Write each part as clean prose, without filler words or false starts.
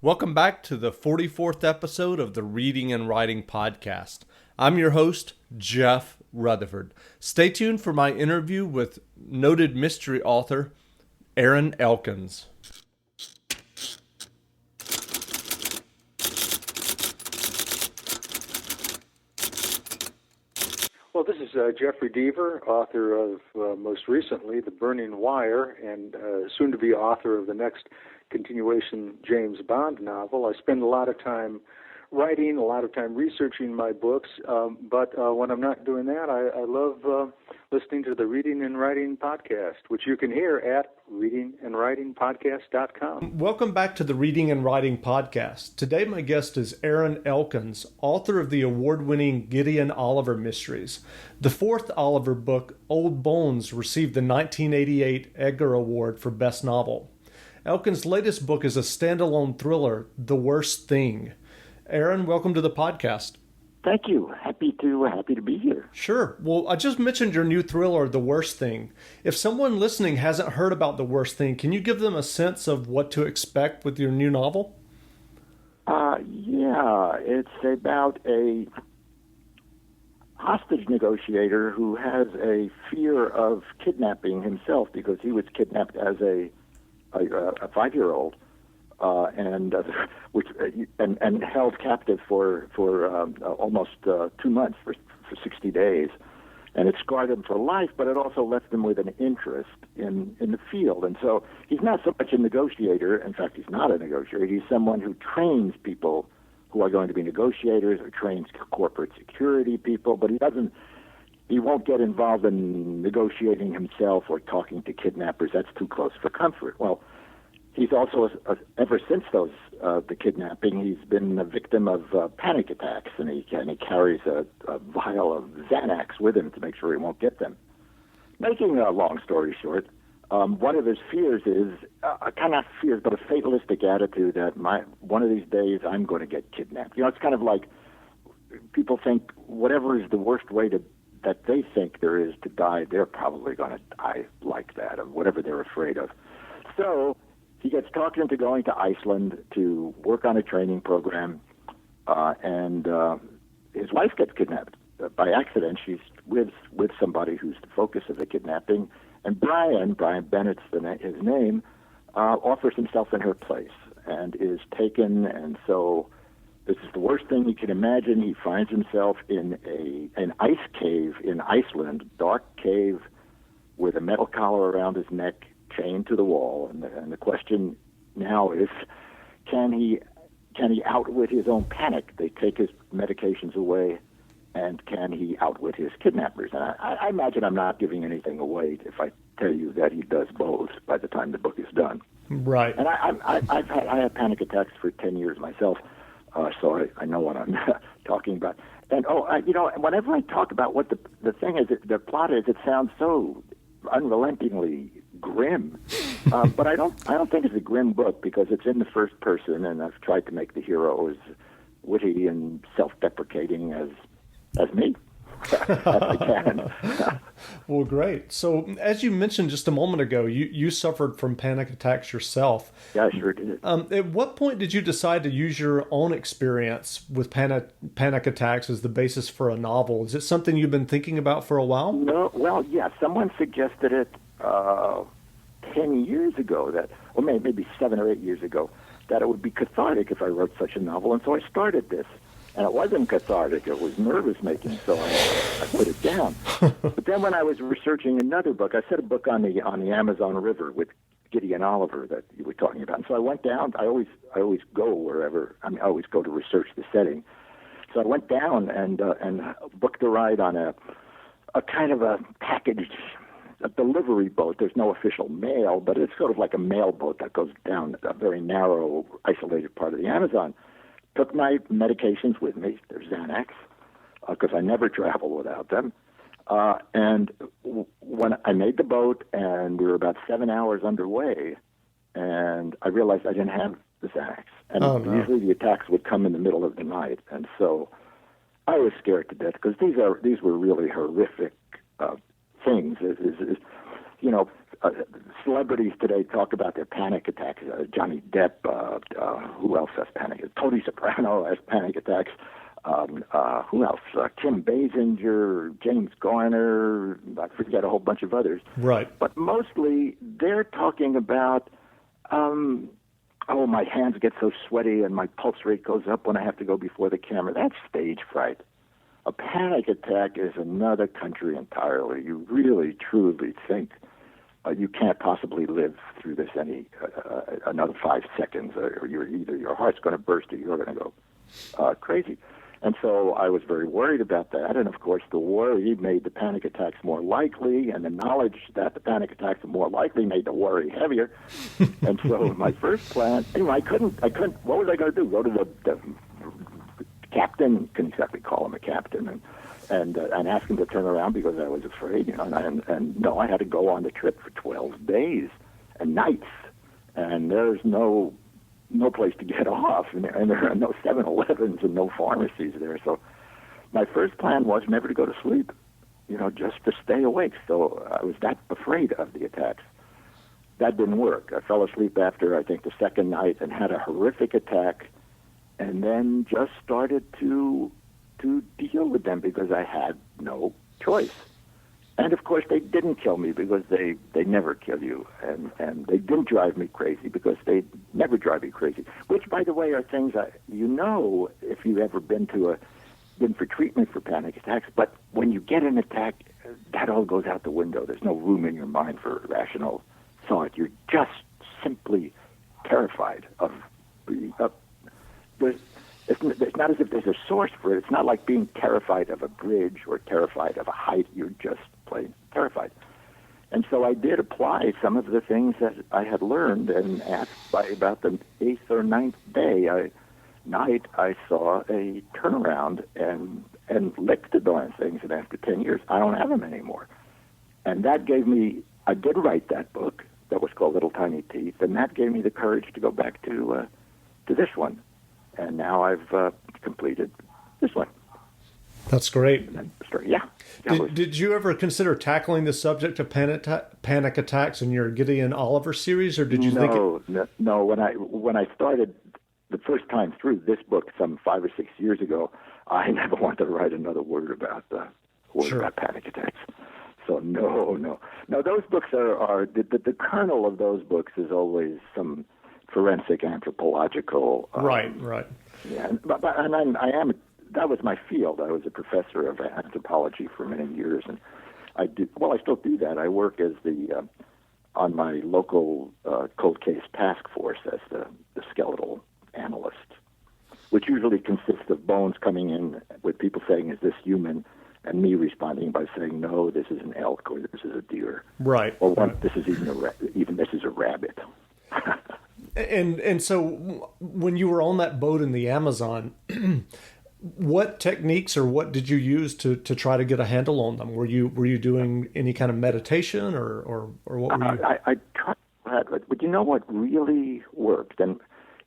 Welcome back to the 44th episode of the Reading and Writing Podcast. I'm your host, Jeff Rutherford. Stay tuned for my interview with noted mystery author, Aaron Elkins. Well, this is Jeffrey Deaver, author of, most recently, The Burning Wire, and soon to be author of the next continuation James Bond novel. I spend a lot of time writing, a lot of time researching my books, but when I'm not doing that, I love listening to the Reading and Writing Podcast, which you can hear at readingandwritingpodcast.com. Welcome back to the Reading and Writing Podcast. Today my guest is Aaron Elkins, author of the award-winning Gideon Oliver mysteries. The fourth Oliver book, Old Bones, received the 1988 Edgar Award for Best Novel. Elkins' latest book is a standalone thriller, The Worst Thing. Aaron, welcome to the podcast. Thank you. Happy to be here. Sure. Well, I just mentioned your new thriller, The Worst Thing. If someone listening hasn't heard about The Worst Thing, can you give them a sense of what to expect with your new novel? Yeah, it's about a hostage negotiator who has a fear of kidnapping himself because he was kidnapped as a 5-year-old. And held captive for almost 2 months, for 60 days. And it scarred him for life, but it also left him with an interest in the field. And so he's not so much a negotiator. In fact, he's not a negotiator. He's someone who trains people who are going to be negotiators, or trains corporate security people, but he won't get involved in negotiating himself or talking to kidnappers. That's too close for comfort. Well, he's also, ever since the kidnapping, he's been a victim of panic attacks, and he carries a vial of Xanax with him to make sure he won't get them. Making a long story short, one of his fears is, not fears, but a fatalistic attitude that one of these days I'm going to get kidnapped. You know, it's kind of like people think whatever is the worst way that they think there is to die, they're probably going to die like that, of whatever they're afraid of. So he gets talked into going to Iceland to work on a training program, and his wife gets kidnapped by accident. She's with somebody who's the focus of the kidnapping, and Brian Bennett's his name, offers himself in her place and is taken. And so this is the worst thing you can imagine. He finds himself in an ice cave in Iceland, dark cave with a metal collar around his neck, chained to the wall, and the question now is, can he outwit his own panic? They take his medications away, and can he outwit his kidnappers? And I imagine I'm not giving anything away if I tell you that he does both by the time the book is done. Right. And I had panic attacks for 10 years myself, so I know what I'm talking about. And whenever I talk about what the thing is, the plot is, it sounds so unrelentingly grim, but I don't think it's a grim book because it's in the first person, and I've tried to make the hero as witty and self-deprecating as me as I can. Well, great. So, as you mentioned just a moment ago, you suffered from panic attacks yourself. Yeah, I sure did. At what point did you decide to use your own experience with panic attacks as the basis for a novel? Is it something you've been thinking about for a while? No. Well, yeah. Someone suggested it 10 years ago, or maybe 7 or 8 years ago, that it would be cathartic if I wrote such a novel, and so I started this. And it wasn't cathartic, it was nervous-making, so I put it down. But then when I was researching another book, I set a book on the Amazon River with Gideon Oliver that you were talking about. And so I went down. I always go wherever. I always go to research the setting. So I went down and booked a ride on a kind of a delivery boat. There's no official mail, but it's sort of like a mail boat that goes down a very narrow, isolated part of the Amazon. Took my medications with me. They're Xanax, because I never travel without them. And when I made the boat, and we were about 7 hours underway, and I realized I didn't have the Xanax. And usually the attacks would come in the middle of the night, and so I was scared to death because these were really horrific things. celebrities today talk about their panic attacks. Johnny Depp, who else has panic? Tony Soprano has panic attacks. Who else? Kim Basinger, James Garner, I forget a whole bunch of others. Right. But mostly they're talking about, my hands get so sweaty and my pulse rate goes up when I have to go before the camera. That's stage fright. A panic attack is another country entirely. You really, truly think you can't possibly live through this another 5 seconds, or either your heart's going to burst or you're going to go crazy. And so I was very worried about that. And, of course, the worry made the panic attacks more likely, and the knowledge that the panic attacks are more likely made the worry heavier. And so my first plan, I couldn't, what was I going to do? Go to the captain, couldn't exactly call him a captain, and ask him to turn around because I was afraid, and no, I had to go on the trip for 12 days and nights, and there's no place to get off, and there are no 7-Elevens and no pharmacies there. So my first plan was never to go to sleep, just to stay awake. So I was that afraid of the attacks. That didn't work. I fell asleep after, I think, the second night and had a horrific attack, and then just started to deal with them because I had no choice. And, of course, they didn't kill me because they never kill you. And they didn't drive me crazy because they never drive you crazy, which, by the way, are things if you've ever been for treatment for panic attacks. But when you get an attack, that all goes out the window. There's no room in your mind for rational thought. You're just simply terrified of it's not as if there's a source for it. It's not like being terrified of a bridge or terrified of a height. You're just plain terrified. And so I did apply some of the things that I had learned, and by about the 8th or 9th day, I saw a turnaround and licked the darn things, and after 10 years, I don't have them anymore. And that gave me, I did write that book that was called Little Tiny Teeth, and that gave me the courage to go back to this one. And now I've completed this one. That's great. Yeah. Did you ever consider tackling the subject of panic attacks in your Gideon Oliver series, or did you think it... No. When I started the first time through this book some 5 or 6 years ago, I never wanted to write another word about about panic attacks. So no. Those books are the kernel of those books is always some forensic anthropological. Right. Yeah, but that was my field. I was a professor of anthropology for many years, and I still do that. I work as on my local cold case task force as the skeletal analyst, which usually consists of bones coming in with people saying, "Is this human?" and me responding by saying, "No, this is an elk," or "This is a deer," right? Or "This is even this is a rabbit." And so when you were on that boat in the Amazon, what techniques or what did you use to try to get a handle on them? Were you doing any kind of meditation or what were you? I tried that, but you know what really worked, and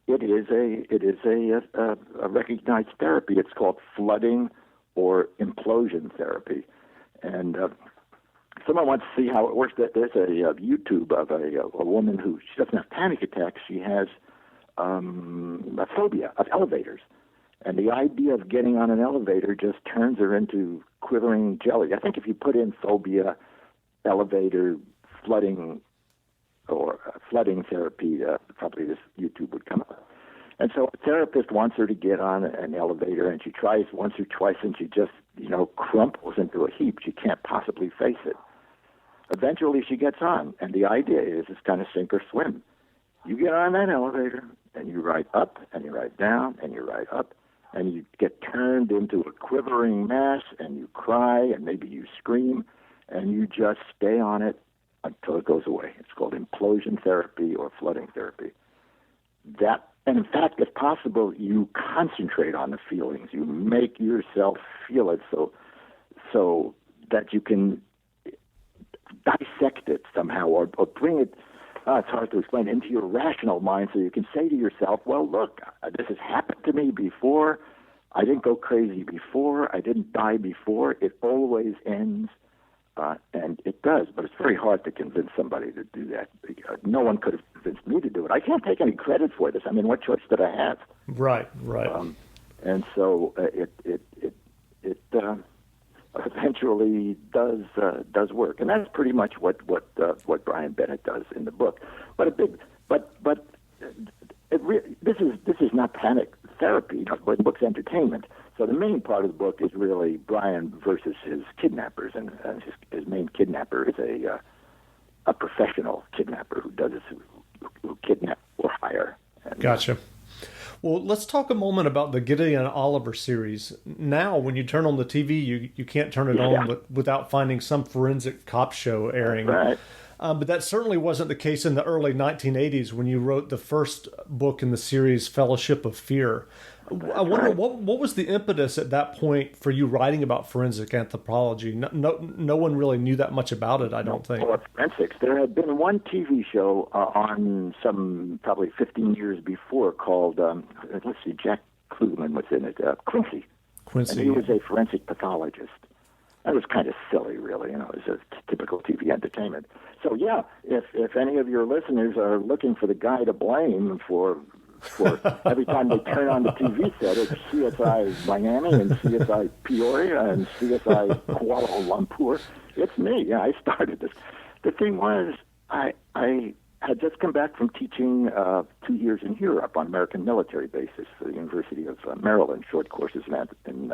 it is a recognized therapy. It's called flooding or implosion therapy, and someone wants to see how it works. There's a YouTube of a woman who, she doesn't have panic attacks. She has a phobia of elevators. And the idea of getting on an elevator just turns her into quivering jelly. I think if you put in phobia, elevator, flooding, or flooding therapy, probably this YouTube would come up. And so a therapist wants her to get on an elevator, and she tries once or twice, and she just, crumples into a heap. She can't possibly face it. Eventually she gets on, and the idea is it's kind of sink or swim. You get on that elevator, and you ride up, and you ride down, and you ride up, and you get turned into a quivering mass, and you cry, and maybe you scream, and you just stay on it until it goes away. It's called implosion therapy or flooding therapy. And in fact, if possible, you concentrate on the feelings. You make yourself feel it so that you can dissect it somehow or bring it, it's hard to explain, into your rational mind so you can say to yourself, well, look, this has happened to me before. I didn't go crazy before. I didn't die before. It always ends And it does, but it's very hard to convince somebody to do that. No one could have convinced me to do it. I can't take any credit for this. I mean, what choice did I have? Right. And so it eventually does work, and that's pretty much what Brian Bennett does in the book. But this is not panic therapy. The book's entertainment. So the main part of the book is really Brian versus his kidnappers, and his main kidnapper is a professional kidnapper who kidnap or hire. And, gotcha. Well, let's talk a moment about the Gideon Oliver series. Now, when you turn on the TV, you can't turn it on without finding some forensic cop show airing. Right. But that certainly wasn't the case in the early 1980s when you wrote the first book in the series, Fellowship of Fear. I wonder, what was the impetus at that point for you writing about forensic anthropology? No one really knew that much about it, I don't think. Well, forensics. There had been one TV show on probably 15 years before called, Jack Klugman was in it, Quincy. And he was a forensic pathologist. That was kind of silly, really. It was a typical TV entertainment. So, yeah, if any of your listeners are looking for the guy to blame for every time they turn on the TV set, it's CSI Miami and CSI Peoria and CSI Kuala Lumpur. It's me. Yeah, I started this. The thing was, I had just come back from teaching 2 years in Europe on American military bases for the University of Maryland, short courses in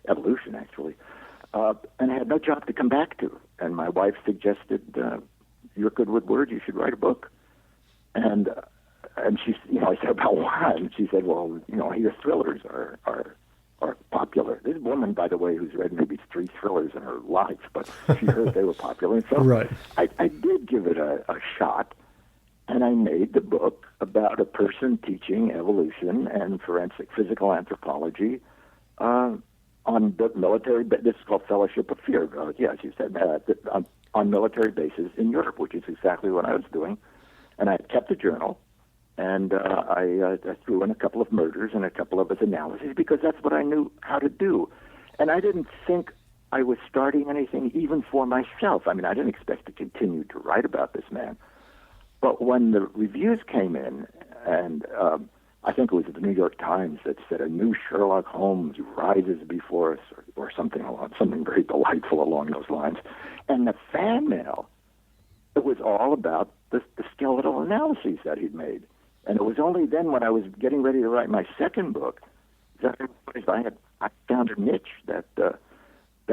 evolution, actually. And I had no job to come back to. And my wife suggested, you're good with words, you should write a book. And she, I said, about why? And she said, well, your thrillers are popular. This woman, by the way, who's read maybe 3 thrillers in her life, but she heard they were popular. And so right. I did give it a shot, and I made the book about a person teaching evolution and forensic physical anthropology on the military. This is called Fellowship of Fear. As you said, on military bases in Europe, which is exactly what I was doing. And I kept a journal. And I threw in a couple of murders and a couple of his analyses because that's what I knew how to do. And I didn't think I was starting anything even for myself. I mean, I didn't expect to continue to write about this man. But when the reviews came in, and I think it was the New York Times that said a new Sherlock Holmes rises before us, or something very delightful along those lines, and the fan mail, it was all about the skeletal analyses that he'd made. And it was only then when I was getting ready to write my second book that I found a niche that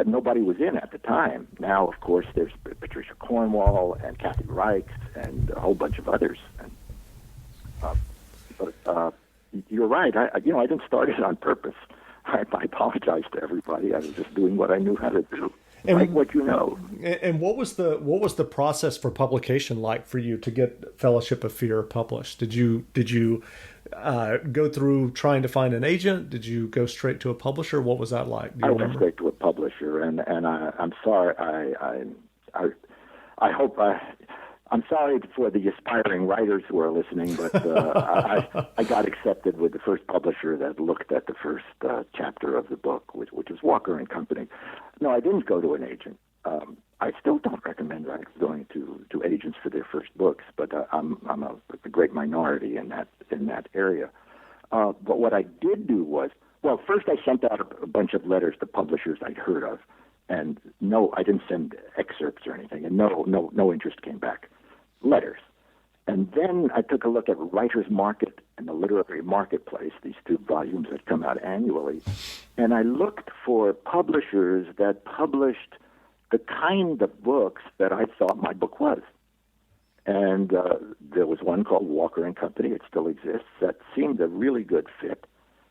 nobody was in at the time. Now, of course, there's Patricia Cornwall and Kathy Reichs and a whole bunch of others. But you're right. I didn't start it on purpose. I apologize to everybody. I was just doing what I knew how to do. Like what you know. And what was the process for publication like for you to get Fellowship of Fear published? Did you go through trying to find an agent? Did you go straight to a publisher? What was that like? I went straight to a publisher, and I'm sorry. I hope I'm sorry for the aspiring writers who are listening, but I got accepted with the first publisher that looked at the first chapter of the book, which was Walker and Company. No, I didn't go to an agent. I still don't recommend going to agents for their first books, but I'm a great minority in that area. But what I did do was, well, first I sent out a bunch of letters to publishers I'd heard of, and no, I didn't send excerpts or anything, and no interest came back. Letters. And then I took a look at Writer's Market and the Literary Marketplace, these 2 volumes that come out annually, and I looked for publishers that published the kind of books that I thought my book was. And there was one called Walker and Company, it still exists, that seemed a really good fit.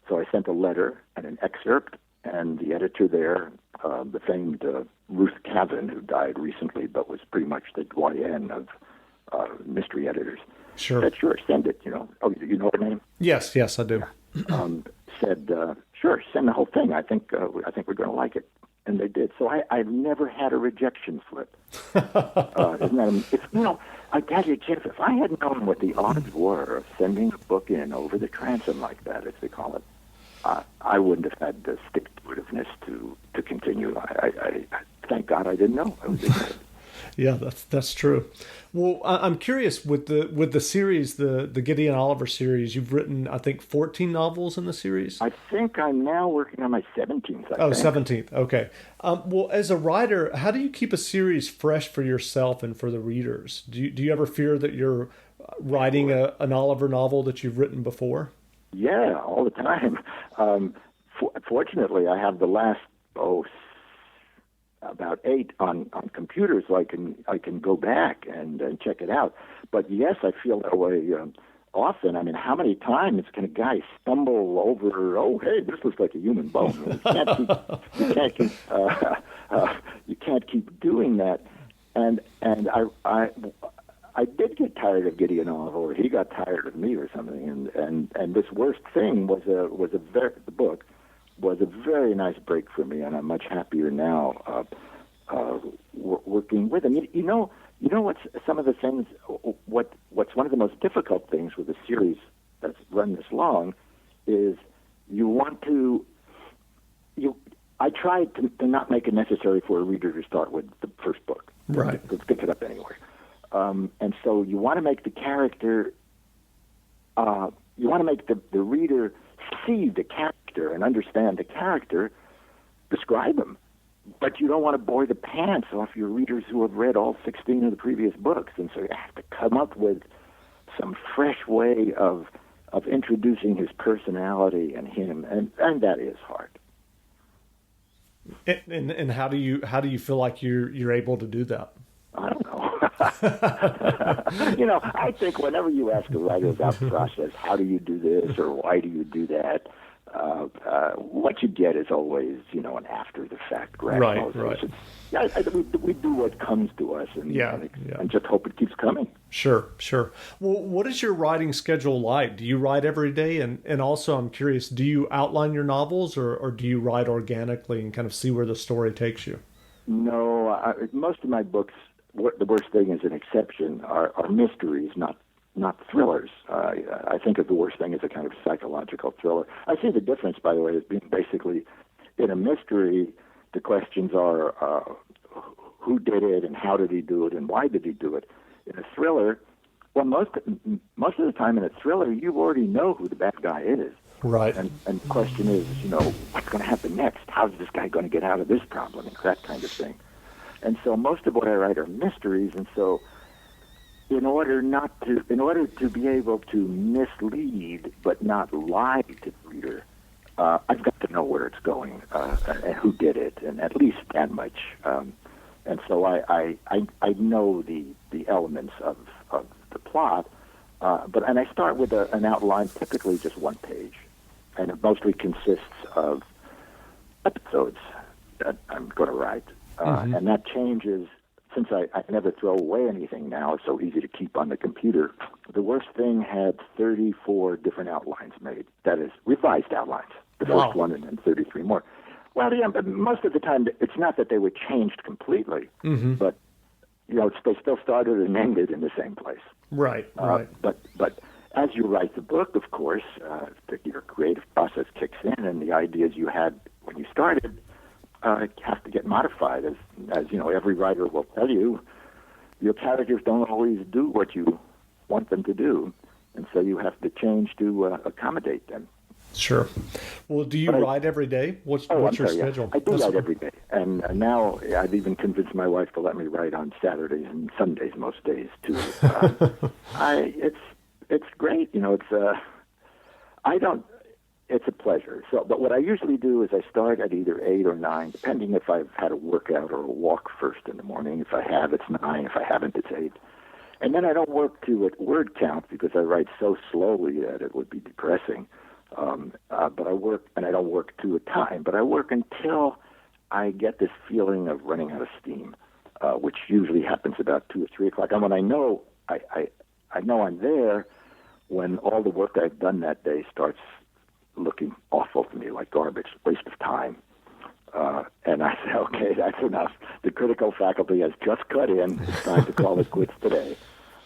So I sent a letter and an excerpt, and the editor there, the famed Ruth Cavan, who died recently but was pretty much the doyen of mystery editors. Sure. Said, sure, send it, Oh, you know her name? Yes, I do. Said, sure, send the whole thing. I think we're going to like it. And they did. So I've never had a rejection slip. Isn't that, I tell you, Jeff, if I had known what the odds were of sending a book in over the transom like that, as they call it, I wouldn't have had the stick-to-itiveness to continue. thank God I didn't know I was ignorant. Yeah, that's true. Well, I'm curious with the series, the Gideon Oliver series. You've written, I think, 14 novels in the series. I think I'm now working on my 17th. Oh, 17th. Okay. Well, as a writer, how do you keep a series fresh for yourself and for the readers? Do you ever fear that you're writing an Oliver novel that you've written before? Yeah, all the time. Fortunately, I have the last about 8 on computers, so I can go back and check it out. But yes, I feel that way often. I mean, how many times can a guy stumble over? Oh, hey, this looks like a human bone. You can't keep doing that. And I did get tired of Gideon Oliver, or he got tired of me, or something. And this worst thing the book was a very nice break for me, and I'm much happier now working with him. You know what's some of the things? What's one of the most difficult things with a series that's run this long is you want to. I tried to not make it necessary for a reader to start with the first book. Right. To pick it up anywhere. And so you want to make the character. You want to make the reader see the character and understand the character, describe him. But you don't want to bore the pants off your readers who have read all 16 of the previous books. And so you have to come up with some fresh way of introducing his personality and him, and that is hard. And how do you feel like you're able to do that? I don't know. I think whenever you ask a writer about the process, how do you do this or why do you do that, what you get is always, an after-the-fact rationalization. Right. Yeah, we do what comes to us and just hope it keeps coming. Sure. Well, what is your writing schedule like? Do you write every day? And also, I'm curious, do you outline your novels or do you write organically and kind of see where the story takes you? No, most of my books, the worst thing is an exception, are mysteries, not thrillers. I think of the worst thing as a kind of psychological thriller. I see the difference, by the way, as being basically in a mystery, the questions are who did it and how did he do it and why did he do it. In a thriller, well, most of the time in a thriller, you already know who the bad guy is. Right. And the question is, what's going to happen next? How's this guy going to get out of this problem? That kind of thing. And so most of what I write are mysteries, and so in order to be able to mislead but not lie to the reader, I've got to know where it's going and who did it, and at least that much. And so I know the elements of the plot, and I start with an outline, typically just one page, and it mostly consists of episodes that I'm going to write. And that changes, since I never throw away anything now. It's so easy to keep on the computer. The worst thing had 34 different outlines made. That is, revised outlines. The first one and then 33 more. Well, yeah, but most of the time, it's not that they were changed completely, but, they still started and ended in the same place. Right. But as you write the book, of course, your creative process kicks in, and the ideas you had when you started have to get modified. As every writer will tell you, your characters don't always do what you want them to do, and so you have to change to accommodate them. Sure. Well, do you write every day? What's your schedule? Yeah. I do write every day, and now I've even convinced my wife to let me write on Saturdays and Sundays most days too. It's great. It's a pleasure. But what I usually do is I start at either 8 or 9, depending if I've had a workout or a walk first in the morning. If I have, it's 9. If I haven't, it's 8. And then I don't work to a word count because I write so slowly that it would be depressing. But I work, and I don't work to a time, but I work until I get this feeling of running out of steam, which usually happens about 2 or 3 o'clock. And when I know I'm there, when all the work I've done that day starts looking awful to me, like garbage, waste of time. And I say, okay, that's enough. The critical faculty has just cut in. It's time to call it quits today.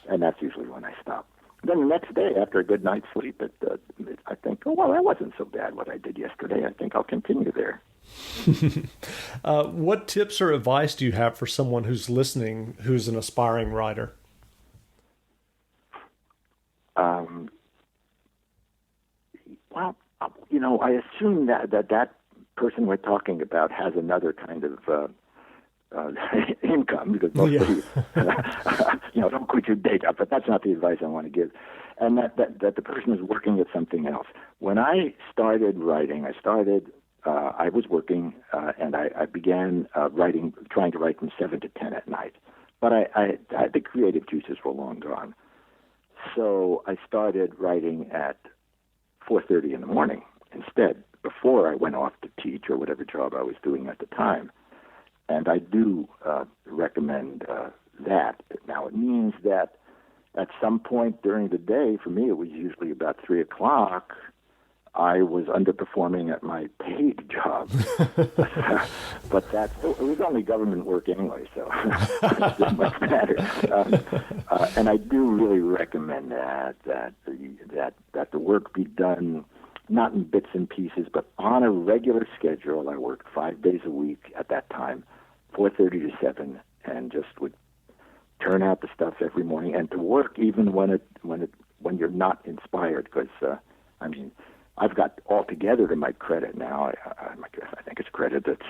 And that's usually when I stop. Then the next day, after a good night's sleep, I think, oh, well, that wasn't so bad what I did yesterday. I think I'll continue there. What tips or advice do you have for someone who's listening, who's an aspiring writer? Well, I assume that person we're talking about has another kind of income, because mostly, don't quit your day job. But that's not the advice I want to give. And that the person is working at something else. When I started writing, I was working, and I began trying to write from 7 to 10 at night. But the creative juices were long gone. So I started writing at 4:30 in the morning instead, before I went off to teach or whatever job I was doing at the time. And I do recommend that. Now, it means that at some point during the day, for me, it was usually about 3 o'clock, I was underperforming at my paid job. But it was only government work anyway, so it didn't much matter. And I do really recommend that the work be done not in bits and pieces, but on a regular schedule. I worked 5 days a week at that time, 4:30 to 7, and just would turn out the stuff every morning, and to work even when you're not inspired, because I've got altogether to my credit now, I think it's credit, that's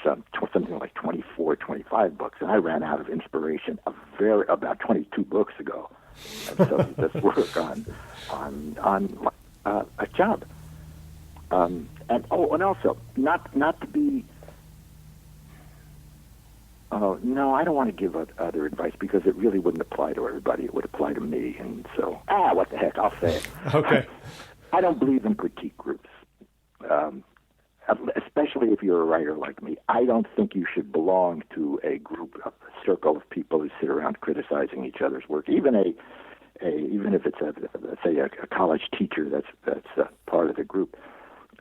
something like 24, 25 books, and I ran out of inspiration about 22 books ago. And so you just work on a job. And also, not to be, no, I don't want to give other advice, because it really wouldn't apply to everybody. It would apply to me, and so, what the heck, I'll say it. Okay. I don't believe in critique groups, especially if you're a writer like me. I don't think you should belong to a circle of people who sit around criticizing each other's work. Even if it's let's say a college teacher that's part of the group.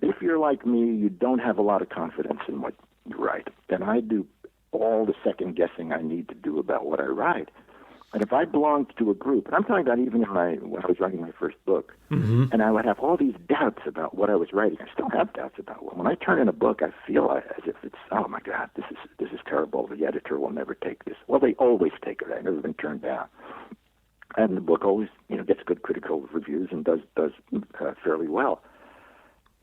If you're like me, you don't have a lot of confidence in what you write, and I do all the second guessing I need to do about what I write. And if I belonged to a group, and I'm talking about even when I was writing my first book, and I would have all these doubts about what I was writing. I still have doubts about it. When I turn in a book, I feel as if it's, oh my God, this is terrible. The editor will never take this. Well, they always take it. I've never been turned down. And the book always, gets good critical reviews and does fairly well.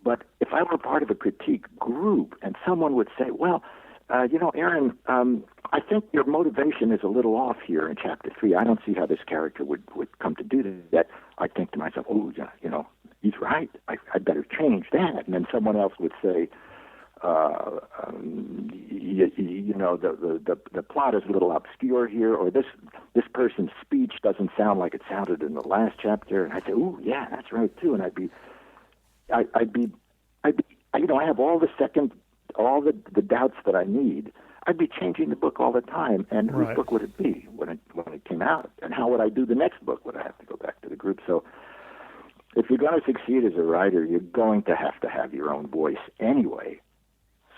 But if I were part of a critique group and someone would say, well, Aaron, I think your motivation is a little off here in chapter 3. I don't see how this character would come to do that. I think to myself, he's right. I better change that. And then someone else would say, the plot is a little obscure here, or this person's speech doesn't sound like it sounded in the last chapter. And I'd say, ooh, yeah, that's right too. And I have all the doubts that I need. I'd be changing the book all the time. And whose book would it be when it came out? And how would I do the next book? Would I have to go back to the group? So if you're going to succeed as a writer, you're going to have your own voice anyway.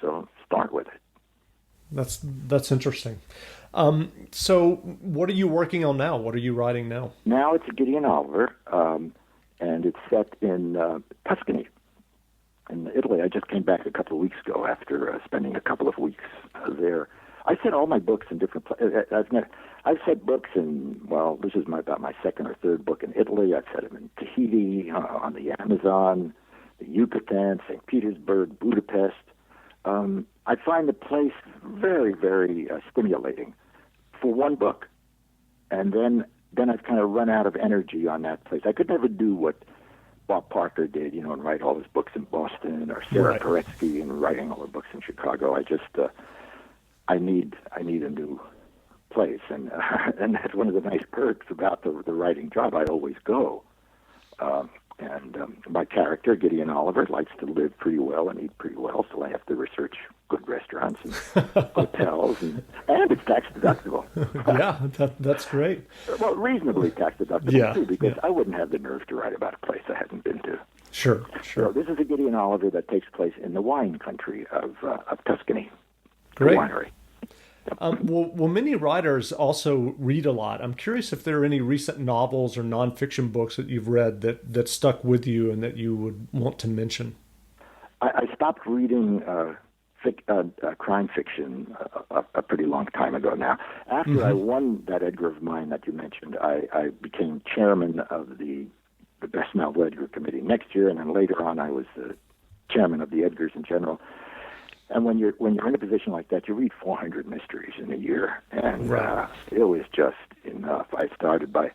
So start with it. That's interesting. So what are you working on now? What are you writing now? Now it's Gideon Oliver, and it's set in Tuscany, in Italy. I just came back a couple of weeks ago after spending a couple of weeks there. I set all my books in different places. I've set books in, this is about my second or third book in Italy. I've set them in Tahiti, on the Amazon, the Yucatan, St. Petersburg, Budapest. I find the place very, very stimulating for one book, and then I've kind of run out of energy on that place. I could never do what Bob Parker did, and write all his books in Boston, or Sarah Koretsky and writing all her books in Chicago. I just, I need a new place, and that's one of the nice perks about the writing job. I always go, and my character Gideon Oliver likes to live pretty well and eat pretty well, so I have to research good restaurants and hotels, and it's tax deductible. Yeah, that's great. Well, reasonably tax deductible too, because I wouldn't have the nerve to write about a place I hadn't been to. Sure. So this is a Gideon Oliver that takes place in the wine country of Tuscany. Great. Winery. Well, many writers also read a lot. I'm curious if there are any recent novels or nonfiction books that you've read that stuck with you and that you would want to mention. I stopped reading crime fiction a pretty long time ago now. After I won that Edgar of mine that you mentioned, I became chairman of the Best Novel Edgar Committee next year, and then later on I was the chairman of the Edgars in general. And when you're in a position like that, you read 400 mysteries in a year, and it was just enough. I started by,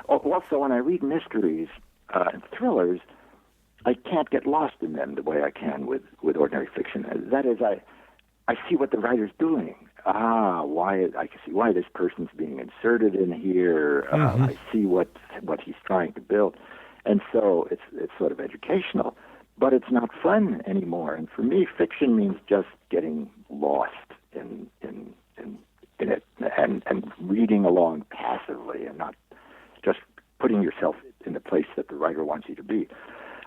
also when I read mysteries and thrillers, I can't get lost in them the way I can with ordinary fiction. That is, I see what the writer's doing. I can see why this person's being inserted in here. I see what he's trying to build, and so it's sort of educational, but it's not fun anymore. And for me, fiction means just getting lost in it and reading along passively and not just putting yourself in the place that the writer wants you to be.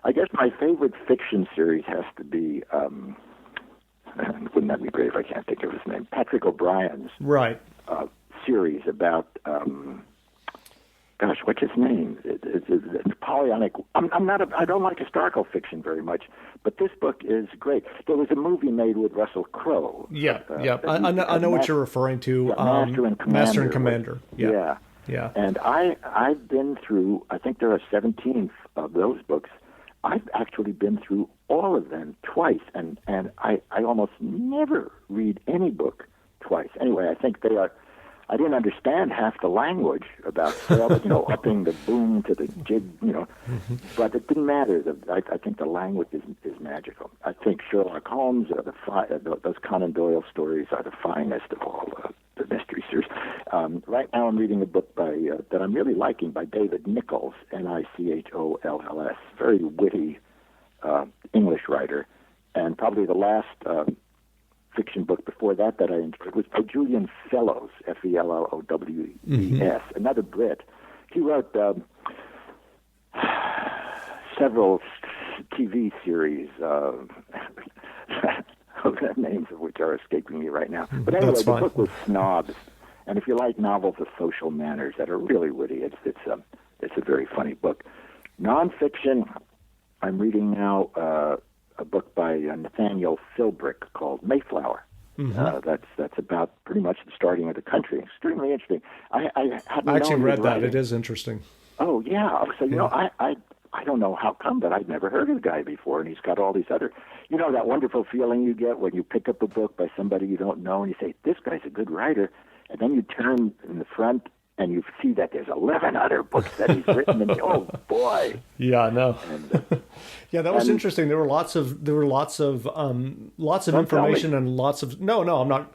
I guess my favorite fiction series has to be, wouldn't that be great if I can't think of his name, Patrick O'Brien's series about, what's his name? It's Napoleonic. I don't like historical fiction very much, but this book is great. There was a movie made with Russell Crowe. I know what you're referring to. Master and Commander. Yeah. And I've been through, I think there are 17 of those books. I've actually been through all of them twice, and I almost never read any book twice. Anyway, I think I didn't understand half the language about upping the boom to the jig, but it didn't matter. I think the language is magical. I think Sherlock Holmes or those Conan Doyle stories are the finest of all the mystery series. Right now I'm reading a book that I'm really liking by David Nichols, Nichols, very witty English writer, and probably the last fiction book before that I enjoyed was by Julian Fellows, Fellows, another Brit. He wrote several TV series, names of which are escaping me right now. But anyway, the book was Snobs, and if you like novels of social manners that are really witty, it's a very funny book. Nonfiction, I'm reading now a book by Nathaniel Philbrick called Mayflower. That's about pretty much the starting of the country. Extremely interesting. I actually read that. It is interesting. Oh, yeah. So, I don't know how come, but I'd never heard of the guy before, and he's got all these other, that wonderful feeling you get when you pick up a book by somebody you don't know, and you say, this guy's a good writer, and then you turn in the front, and you see that there's 11 other books that he's written, and oh boy! Yeah, I know. And, that was interesting. There were lots of information and lots of. No, I'm not.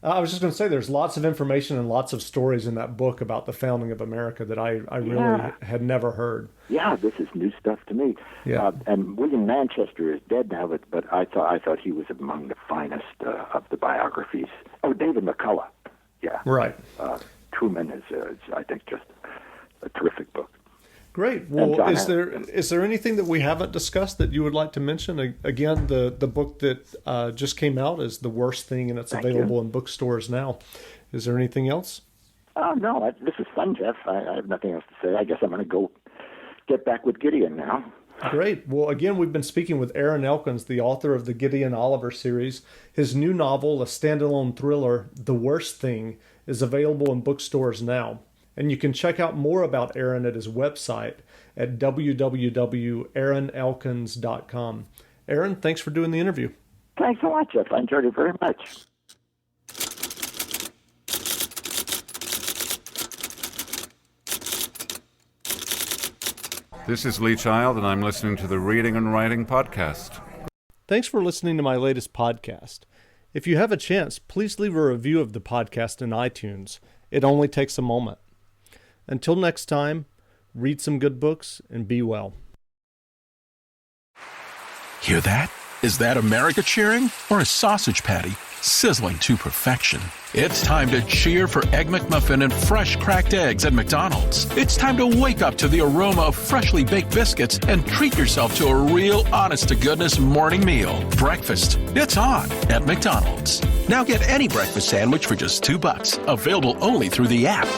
I was just going to say there's lots of information and lots of stories in that book about the founding of America that I really had never heard. Yeah, this is new stuff to me. Yeah. And William Manchester is dead now, but I thought he was among the finest of the biographies. Oh, David McCullough. Yeah. Right. Truman is I think, just a terrific book. Great. Well, is there anything that we haven't discussed that you would like to mention? Again, the book that just came out is The Worst Thing, and it's available in bookstores now. Is there anything else? No, this is fun, Jeff. I have nothing else to say. I guess I'm going to go get back with Gideon now. Great. Well, again, we've been speaking with Aaron Elkins, the author of the Gideon Oliver series. His new novel, a standalone thriller, The Worst Thing, is available in bookstores now. And you can check out more about Aaron at his website at www.aaronelkins.com. Aaron, thanks for doing the interview. Thanks so much, Jeff. I enjoyed it very much. This is Lee Child, and I'm listening to the Reading and Writing Podcast. Thanks for listening to my latest podcast. If you have a chance, please leave a review of the podcast in iTunes. It only takes a moment. Until next time, read some good books and be well. Hear that? Is that America cheering or a sausage patty sizzling to perfection? It's time to cheer for Egg McMuffin and fresh cracked eggs at McDonald's. It's time to wake up to the aroma of freshly baked biscuits and treat yourself to a real honest-to-goodness morning meal. Breakfast, it's on at McDonald's. Now get any breakfast sandwich for just $2. Available only through the app.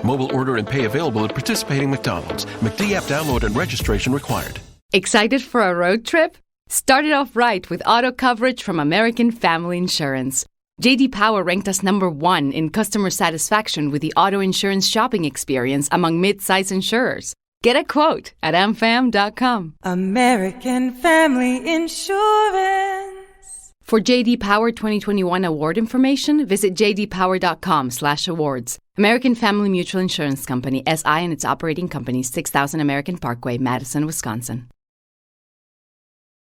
Mobile order and pay available at participating McDonald's. McD app download and registration required. Excited for a road trip? Started off right with auto coverage from American Family Insurance. J.D. Power ranked us number 1 in customer satisfaction with the auto insurance shopping experience among mid-size insurers. Get a quote at amfam.com. American Family Insurance. For J.D. Power 2021 award information, visit jdpower.com/awards. American Family Mutual Insurance Company, SI and its operating companies, 6000 American Parkway, Madison, Wisconsin.